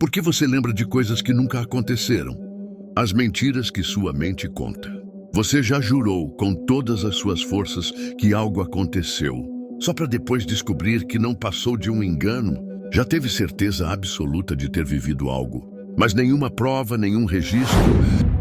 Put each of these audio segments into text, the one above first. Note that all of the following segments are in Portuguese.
Por que você lembra de coisas que nunca aconteceram? As mentiras que sua mente conta. Você já jurou com todas as suas forças que algo aconteceu, só para depois descobrir que não passou de um engano? Já teve certeza absoluta de ter vivido algo, mas nenhuma prova, nenhum registro,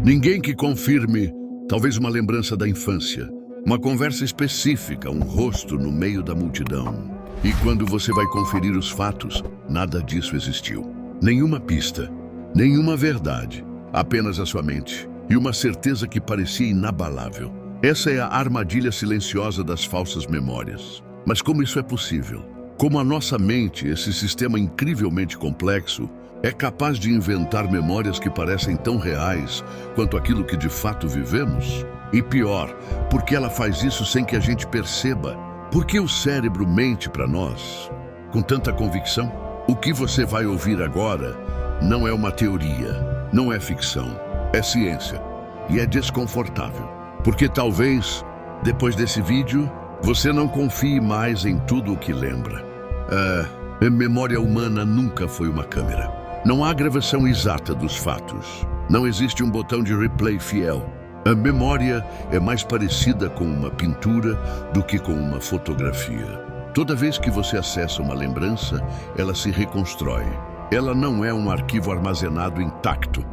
ninguém que confirme. Talvez uma lembrança da infância, uma conversa específica, um rosto no meio da multidão. E quando você vai conferir os fatos, nada disso existiu. Nenhuma pista, nenhuma verdade, apenas a sua mente e uma certeza que parecia inabalável. Essa é a armadilha silenciosa das falsas memórias. Mas como isso é possível? Como a nossa mente, esse sistema incrivelmente complexo, é capaz de inventar memórias que parecem tão reais quanto aquilo que de fato vivemos? E pior, porque ela faz isso sem que a gente perceba? Por que o cérebro mente para nós com tanta convicção? O que você vai ouvir agora não é uma teoria, não é ficção, é ciência. E é desconfortável, porque talvez, depois desse vídeo, você não confie mais em tudo o que lembra. A memória humana nunca foi uma câmera. Não há gravação exata dos fatos. Não existe um botão de replay fiel. A memória é mais parecida com uma pintura do que com uma fotografia. Toda vez que você acessa uma lembrança, ela se reconstrói. Ela não é um arquivo armazenado intacto.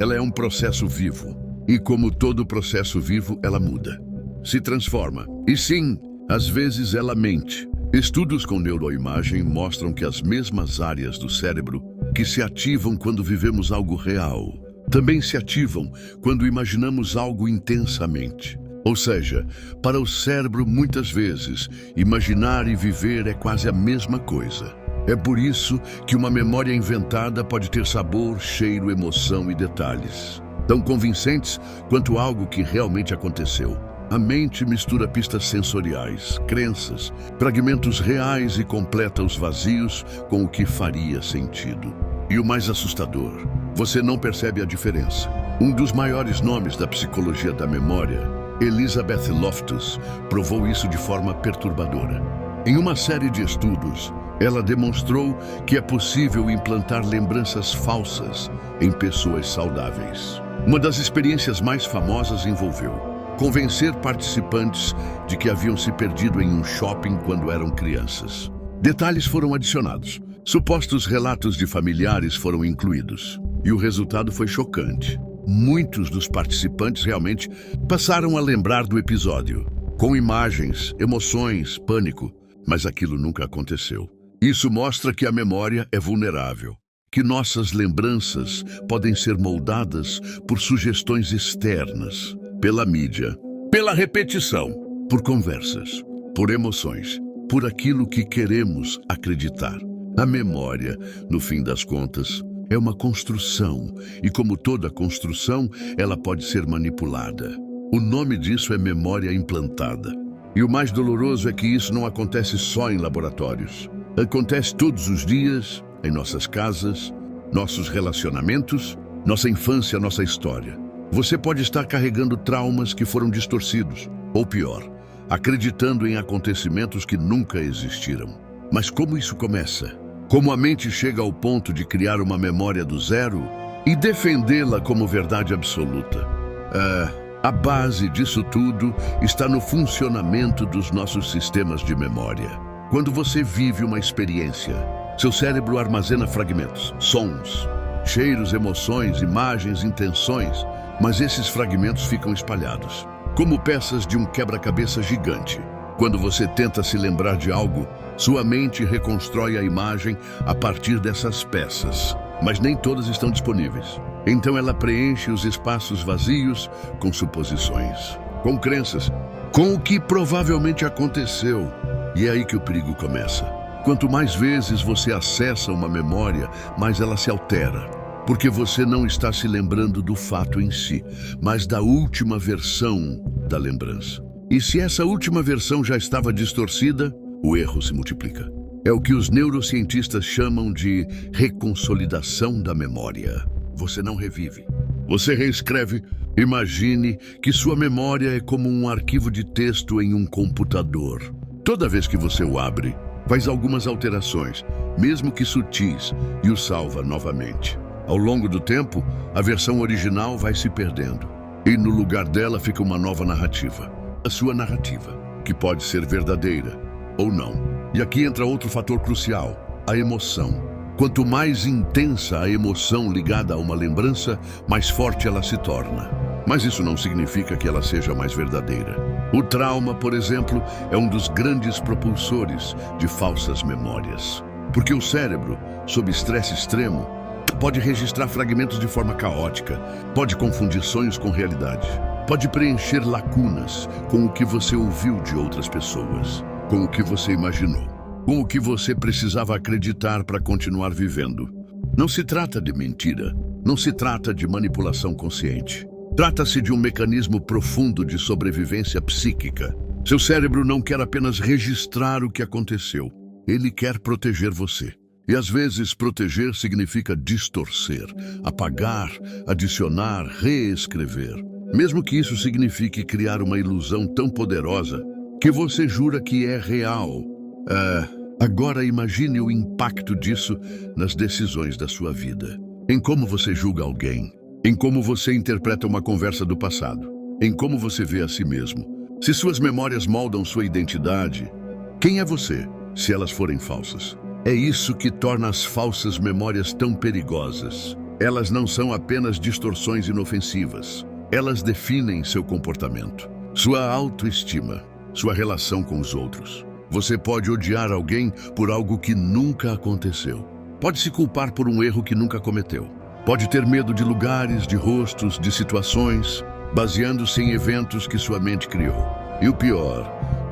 Ela é um processo vivo. E como todo processo vivo, ela muda. Se transforma. E sim, às vezes ela mente. Estudos com neuroimagem mostram que as mesmas áreas do cérebro que se ativam quando vivemos algo real, também se ativam quando imaginamos algo intensamente. Ou seja, para o cérebro, muitas vezes, imaginar e viver é quase a mesma coisa. É por isso que uma memória inventada pode ter sabor, cheiro, emoção e detalhes tão convincentes quanto algo que realmente aconteceu. A mente mistura pistas sensoriais, crenças, fragmentos reais e completa os vazios com o que faria sentido. E o mais assustador, você não percebe a diferença. Um dos maiores nomes da psicologia da memória, Elizabeth Loftus, provou isso de forma perturbadora. Em uma série de estudos, ela demonstrou que é possível implantar lembranças falsas em pessoas saudáveis. Uma das experiências mais famosas envolveu convencer participantes de que haviam se perdido em um shopping quando eram crianças. Detalhes foram adicionados. Supostos relatos de familiares foram incluídos. E o resultado foi chocante. Muitos dos participantes realmente passaram a lembrar do episódio, com imagens, emoções, pânico, mas aquilo nunca aconteceu. Isso mostra que a memória é vulnerável, que nossas lembranças podem ser moldadas por sugestões externas, pela mídia, pela repetição, por conversas, por emoções, por aquilo que queremos acreditar. A memória, no fim das contas, é uma construção, e como toda construção, ela pode ser manipulada. O nome disso é memória implantada. E o mais doloroso é que isso não acontece só em laboratórios. Acontece todos os dias, em nossas casas, nossos relacionamentos, nossa infância, nossa história. Você pode estar carregando traumas que foram distorcidos, ou pior, acreditando em acontecimentos que nunca existiram. Mas como isso começa? Como a mente chega ao ponto de criar uma memória do zero e defendê-la como verdade absoluta? A base disso tudo está no funcionamento dos nossos sistemas de memória. Quando você vive uma experiência, seu cérebro armazena fragmentos, sons, cheiros, emoções, imagens, intenções, mas esses fragmentos ficam espalhados, como peças de um quebra-cabeça gigante. Quando você tenta se lembrar de algo, sua mente reconstrói a imagem a partir dessas peças, mas nem todas estão disponíveis. Então ela preenche os espaços vazios com suposições, com crenças, com o que provavelmente aconteceu. E é aí que o perigo começa. Quanto mais vezes você acessa uma memória, mais ela se altera, porque você não está se lembrando do fato em si, mas da última versão da lembrança. E se essa última versão já estava distorcida, o erro se multiplica. É o que os neurocientistas chamam de reconsolidação da memória. Você não revive. Você reescreve. Imagine que sua memória é como um arquivo de texto em um computador. Toda vez que você o abre, faz algumas alterações, mesmo que sutis, e o salva novamente. Ao longo do tempo, a versão original vai se perdendo, e no lugar dela fica uma nova narrativa. A sua narrativa, que pode ser verdadeira ou não. E aqui entra outro fator crucial, a emoção. Quanto mais intensa a emoção ligada a uma lembrança, mais forte ela se torna. Mas isso não significa que ela seja mais verdadeira. O trauma, por exemplo, é um dos grandes propulsores de falsas memórias. Porque o cérebro, sob estresse extremo, pode registrar fragmentos de forma caótica, pode confundir sonhos com realidade, pode preencher lacunas com o que você ouviu de outras pessoas, com o que você imaginou, com o que você precisava acreditar para continuar vivendo. Não se trata de mentira, não se trata de manipulação consciente. Trata-se de um mecanismo profundo de sobrevivência psíquica. Seu cérebro não quer apenas registrar o que aconteceu, ele quer proteger você. E às vezes proteger significa distorcer, apagar, adicionar, reescrever. Mesmo que isso signifique criar uma ilusão tão poderosa que você jura que é real. Agora imagine o impacto disso nas decisões da sua vida. Em como você julga alguém, em como você interpreta uma conversa do passado, em como você vê a si mesmo. Se suas memórias moldam sua identidade, quem é você, se elas forem falsas? É isso que torna as falsas memórias tão perigosas. Elas não são apenas distorções inofensivas. Elas definem seu comportamento, sua autoestima, sua relação com os outros. Você pode odiar alguém por algo que nunca aconteceu. Pode se culpar por um erro que nunca cometeu. Pode ter medo de lugares, de rostos, de situações, baseando-se em eventos que sua mente criou. E o pior,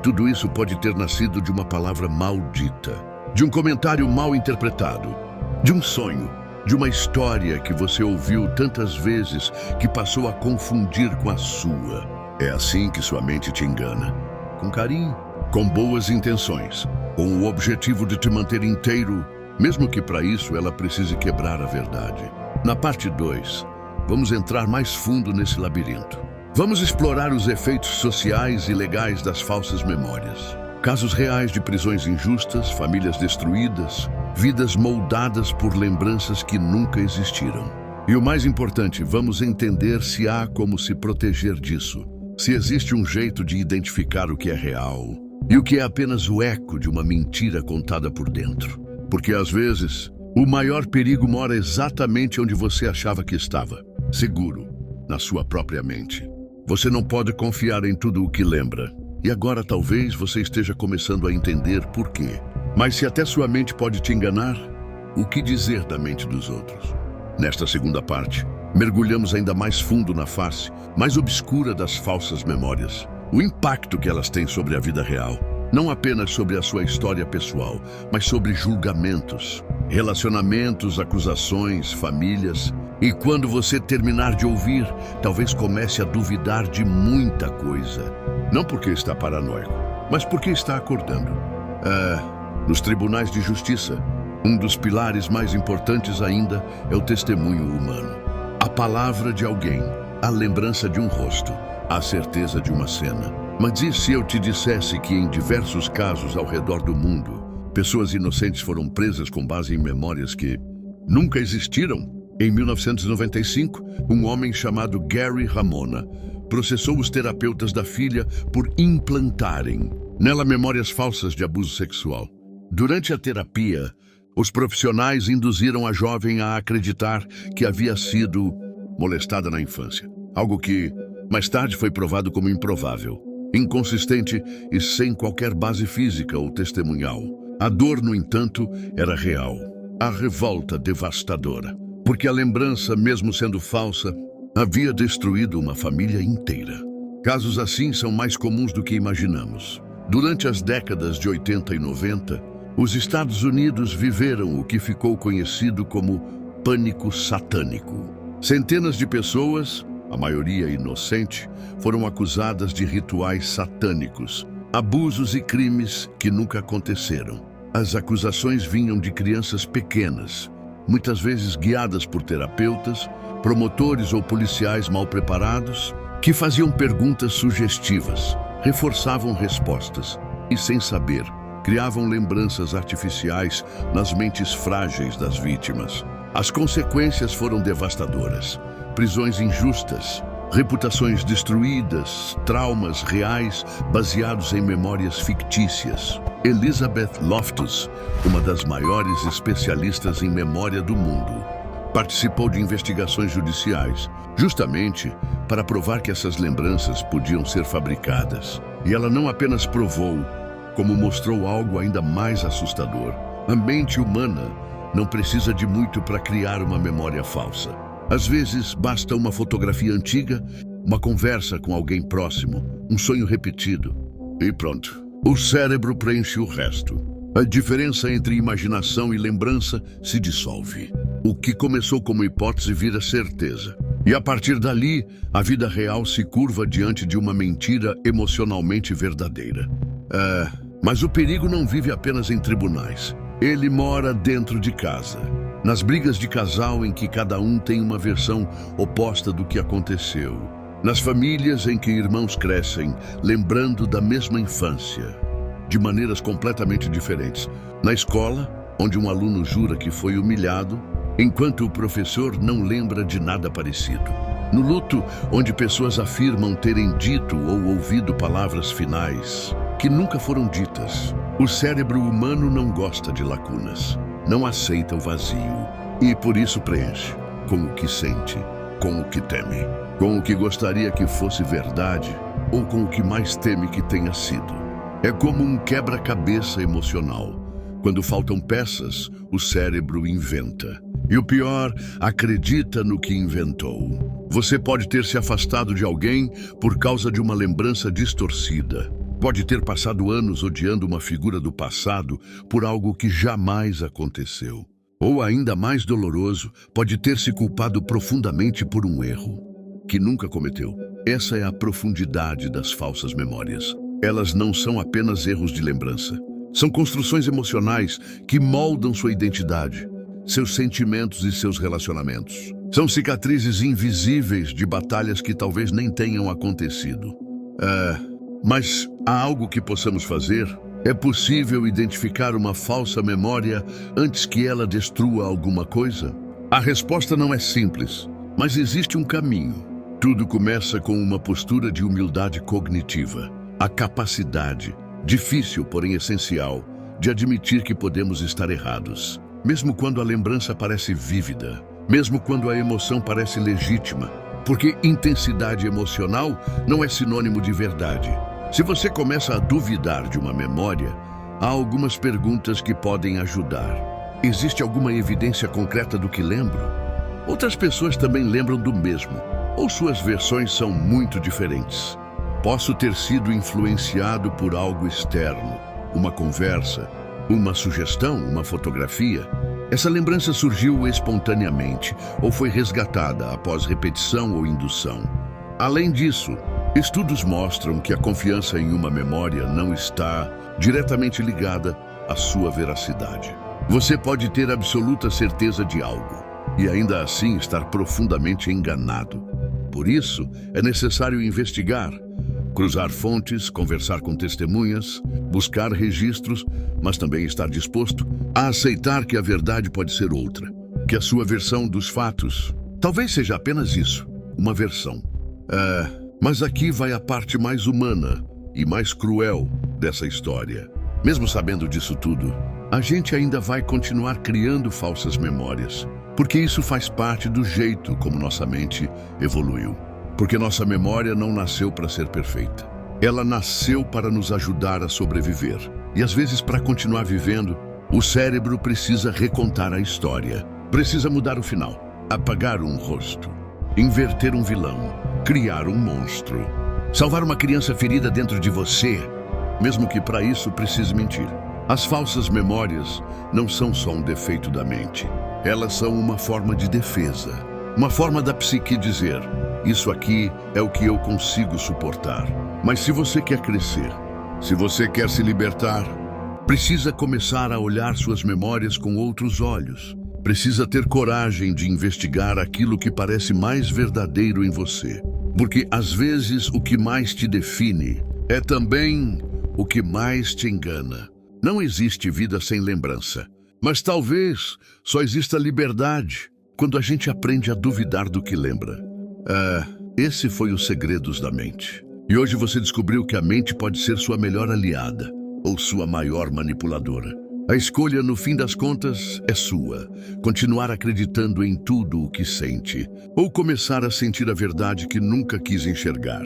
tudo isso pode ter nascido de uma palavra maldita, de um comentário mal interpretado, de um sonho, de uma história que você ouviu tantas vezes que passou a confundir com a sua. É assim que sua mente te engana. Com carinho, com boas intenções, com o objetivo de te manter inteiro, mesmo que para isso ela precise quebrar a verdade. Na parte 2, vamos entrar mais fundo nesse labirinto. Vamos explorar os efeitos sociais e legais das falsas memórias. Casos reais de prisões injustas, famílias destruídas, vidas moldadas por lembranças que nunca existiram. E o mais importante, vamos entender se há como se proteger disso. Se existe um jeito de identificar o que é real e o que é apenas o eco de uma mentira contada por dentro. Porque às vezes, o maior perigo mora exatamente onde você achava que estava, seguro, na sua própria mente. Você não pode confiar em tudo o que lembra. E agora talvez você esteja começando a entender por quê. Mas se até sua mente pode te enganar, o que dizer da mente dos outros? Nesta segunda parte, mergulhamos ainda mais fundo na face, mais obscura das falsas memórias. O impacto que elas têm sobre a vida real. Não apenas sobre a sua história pessoal, mas sobre julgamentos, relacionamentos, acusações, famílias. E quando você terminar de ouvir, talvez comece a duvidar de muita coisa. Não porque está paranoico, mas porque está acordando. Nos tribunais de justiça, um dos pilares mais importantes ainda é o testemunho humano. A palavra de alguém, a lembrança de um rosto, a certeza de uma cena. Mas e se eu te dissesse que em diversos casos ao redor do mundo, pessoas inocentes foram presas com base em memórias que nunca existiram? Em 1995, um homem chamado Gary Ramona processou os terapeutas da filha por implantarem nela memórias falsas de abuso sexual. Durante a terapia, os profissionais induziram a jovem a acreditar que havia sido molestada na infância, algo que mais tarde foi provado como improvável, inconsistente e sem qualquer base física ou testemunhal. A dor, no entanto, era real. A revolta devastadora, porque a lembrança, mesmo sendo falsa, havia destruído uma família inteira. Casos assim são mais comuns do que imaginamos. Durante as décadas de 80 e 90, os Estados Unidos viveram o que ficou conhecido como pânico satânico. Centenas de pessoas, a maioria inocente, foram acusadas de rituais satânicos, abusos e crimes que nunca aconteceram. As acusações vinham de crianças pequenas, muitas vezes guiadas por terapeutas, promotores ou policiais mal preparados, que faziam perguntas sugestivas, reforçavam respostas e, sem saber, criavam lembranças artificiais nas mentes frágeis das vítimas. As consequências foram devastadoras. Prisões injustas, reputações destruídas, traumas reais baseados em memórias fictícias. Elizabeth Loftus, uma das maiores especialistas em memória do mundo, participou de investigações judiciais, justamente para provar que essas lembranças podiam ser fabricadas. E ela não apenas provou, como mostrou algo ainda mais assustador. A mente humana não precisa de muito para criar uma memória falsa. Às vezes, basta uma fotografia antiga, uma conversa com alguém próximo, um sonho repetido, e pronto. O cérebro preenche o resto. A diferença entre imaginação e lembrança se dissolve. O que começou como hipótese vira certeza. E a partir dali, a vida real se curva diante de uma mentira emocionalmente verdadeira. Mas o perigo não vive apenas em tribunais. Ele mora dentro de casa. Nas brigas de casal em que cada um tem uma versão oposta do que aconteceu. Nas famílias em que irmãos crescem, lembrando da mesma infância, de maneiras completamente diferentes. Na escola, onde um aluno jura que foi humilhado, enquanto o professor não lembra de nada parecido. No luto, onde pessoas afirmam terem dito ou ouvido palavras finais que nunca foram ditas. O cérebro humano não gosta de lacunas, não aceita o vazio e por isso preenche com o que sente, com o que teme, com o que gostaria que fosse verdade ou com o que mais teme que tenha sido. É como um quebra-cabeça emocional. Quando faltam peças, o cérebro inventa. E o pior, acredita no que inventou. Você pode ter se afastado de alguém por causa de uma lembrança distorcida. Pode ter passado anos odiando uma figura do passado por algo que jamais aconteceu. Ou ainda mais doloroso, pode ter se culpado profundamente por um erro que nunca cometeu. Essa é a profundidade das falsas memórias. Elas não são apenas erros de lembrança. São construções emocionais que moldam sua identidade, seus sentimentos e seus relacionamentos. São cicatrizes invisíveis de batalhas que talvez nem tenham acontecido. Mas há algo que possamos fazer? É possível identificar uma falsa memória antes que ela destrua alguma coisa? A resposta não é simples, mas existe um caminho. Tudo começa com uma postura de humildade cognitiva. A capacidade, difícil porém essencial, de admitir que podemos estar errados. Mesmo quando a lembrança parece vívida, mesmo quando a emoção parece legítima, porque intensidade emocional não é sinônimo de verdade. Se você começa a duvidar de uma memória, há algumas perguntas que podem ajudar. Existe alguma evidência concreta do que lembro? Outras pessoas também lembram do mesmo, ou suas versões são muito diferentes. Posso ter sido influenciado por algo externo, uma conversa, uma sugestão, uma fotografia. Essa lembrança surgiu espontaneamente ou foi resgatada após repetição ou indução. Além disso, estudos mostram que a confiança em uma memória não está diretamente ligada à sua veracidade. Você pode ter absoluta certeza de algo e ainda assim estar profundamente enganado. Por isso, é necessário investigar, cruzar fontes, conversar com testemunhas, buscar registros, mas também estar disposto a aceitar que a verdade pode ser outra, que a sua versão dos fatos talvez seja apenas isso, uma versão. Mas aqui vai a parte mais humana e mais cruel dessa história. Mesmo sabendo disso tudo, a gente ainda vai continuar criando falsas memórias, porque isso faz parte do jeito como nossa mente evoluiu. Porque nossa memória não nasceu para ser perfeita. Ela nasceu para nos ajudar a sobreviver. E às vezes, para continuar vivendo, o cérebro precisa recontar a história. Precisa mudar o final, apagar um rosto, inverter um vilão, criar um monstro, salvar uma criança ferida dentro de você, mesmo que para isso precise mentir. As falsas memórias não são só um defeito da mente. Elas são uma forma de defesa. Uma forma da psique dizer: isso aqui é o que eu consigo suportar. Mas se você quer crescer, se você quer se libertar, precisa começar a olhar suas memórias com outros olhos. Precisa ter coragem de investigar aquilo que parece mais verdadeiro em você. Porque às vezes o que mais te define é também o que mais te engana. Não existe vida sem lembrança. Mas talvez só exista liberdade quando a gente aprende a duvidar do que lembra. Esse foi o Segredos da Mente. E hoje você descobriu que a mente pode ser sua melhor aliada ou sua maior manipuladora. A escolha, no fim das contas, é sua. Continuar acreditando em tudo o que sente, ou começar a sentir a verdade que nunca quis enxergar.